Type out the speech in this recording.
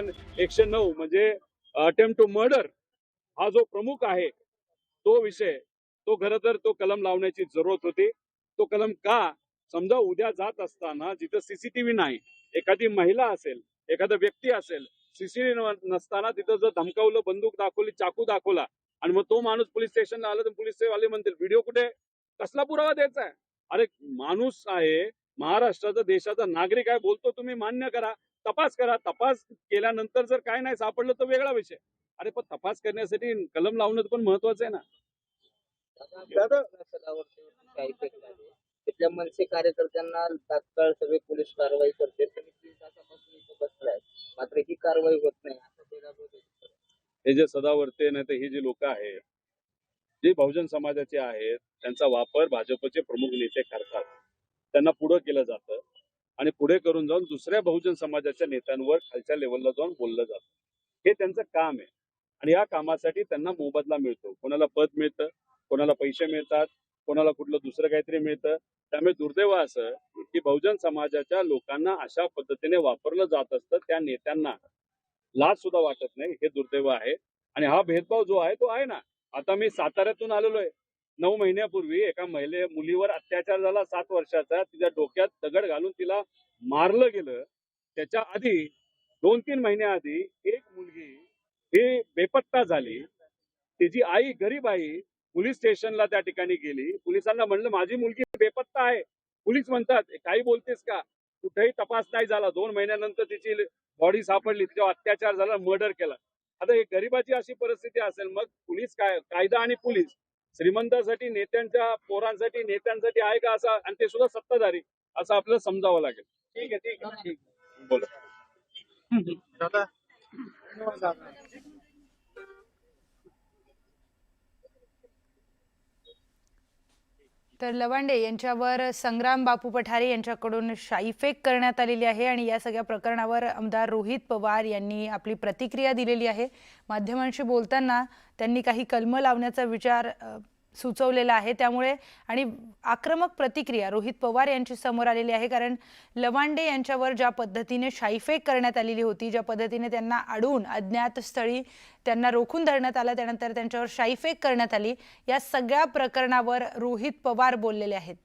पण 109 म्हणजे attempt to murder हा जो प्रमुख आहे तो विषय, तो खरं तर तो कलम लावण्याची जरूरत होती. तो कलम का? समजा उद्या जात असताना जिथं सीसीटीव्ही नाही, एखादी महिला असेल, एखादा व्यक्ती असेल, सीसीटीव्ही नसताना तिथं जर धमकावलं, बंदूक दाखवली, चाकू दाखवला आणि मग तो माणूस पोलीस स्टेशनला आला तर पोलीस वाले म्हणतील व्हिडिओ कुठे? कसला पुरावा द्यायचा आहे? अरे माणूस आहे, महाराष्ट्राचा देशाचा नागरिक आहे, बोलतो तुम्ही मान्य करा, तपास करा. तपास केल्यानंतर जर काय नाही सापडलं तर वेगळा विषय. अरे पण तपास करण्यासाठी कलम लावणं पण महत्वाचं आहे ना. दादा तिथल्या मनसे कार्यकर्त्यांना तात्काळ सगळे पोलीस कारवाई करते, तुम्ही 3 तासापासून इथे बसलाय मात्र ही कारवाई होत नाही असं ते दाखवते. हे जे सदावर्ते नाही तर ही जी लोक आहेत, जे बहुजन समाजाचे आहेत, त्यांचा वापर भाजपचे प्रमुख नेते करतात. त्यांना पुढे केलं जातं आणि पुढे करून जाऊन दुसऱ्या बहुजन समाजाच्या नेत्यांवर खालच्या लेवलला जाऊन बोललं जातं. हे त्यांचं काम आहे आणि या कामासाठी त्यांना मोबदला मिळतो. कोणाला पद मिळतं, कोणाला पैसे मिळतात, कोणाला कुठलं दुसरं काहीतरी मिळतं. त्यामुळे दुर्दैव असं की बहुजन समाजाच्या लोकांना अशा पद्धतीने वापरलं जात असतं. त्या नेत्यांना लाज सुद्धा वाटत नाही, हे दुर्दैव आहे. आणि हा भेदभाव जो आहे तो आहे ना. आता मी साताऱ्यातून आलेलो आहे. 9 महिन्यापूर्वी एका मुलीवर अत्याचार झाला 7 वर्षाचा. तिच्या डोक्यात दगड घालून तिला मारलं गेलं. त्याच्या आधी 2-3 महिन्याआधी एक मुलगी ही बेपत्ता झाली. तिची आई गरीब आई पोलीस स्टेशनला त्या ठिकाणी गेली. पोलिसांना म्हणलं माझी मुलगी बेपत्ता आहे. पोलीस म्हणतात काही बोलतेस का? कुठेही तपास नाही झाला. 2 महिन्यानंतर तिची बॉडी सापडली, तिच्यावर अत्याचार झाला, मर्डर केला. आता ही गरिबाची अशी परिस्थिती असेल मग पोलीस काय, कायदा आणि पोलीस श्रीमंतासाठी, नेत्यांच्या पोरांसाठी, नेत्यांसाठी आहे का असं, आणि ते सुद्धा सत्ताधारी, असं आपल्याला समजावं लागेल. ठीक आहे, ठीक आहे, ठीक आहे. बोला दादा तर लवांडे यांच्यावर संग्राम बापू पठारे यांच्याकडून शाईफेक करण्यात आलेली आहे आणि या सगळ्या प्रकरणावर आमदार रोहित पवार यांनी आपली प्रतिक्रिया दिलेली आहे. माध्यमांशी बोलताना त्यांनी काही कलम लावण्याचा विचार सुचवलेला आहे. त्यामुळे आणि आक्रमक प्रतिक्रिया रोहित पवार यांची समोर आलेली आहे. कारण लवांडे यांच्यावर ज्या पद्धतीने शाईफेक करण्यात आलेली होती, ज्या पद्धतीने त्यांना अडवून अज्ञात स्थळी त्यांना रोखून धरण्यात आलं, त्यानंतर त्यांच्यावर शाईफेक करण्यात आली, या सगळ्या प्रकरणावर रोहित पवार बोललेले आहेत.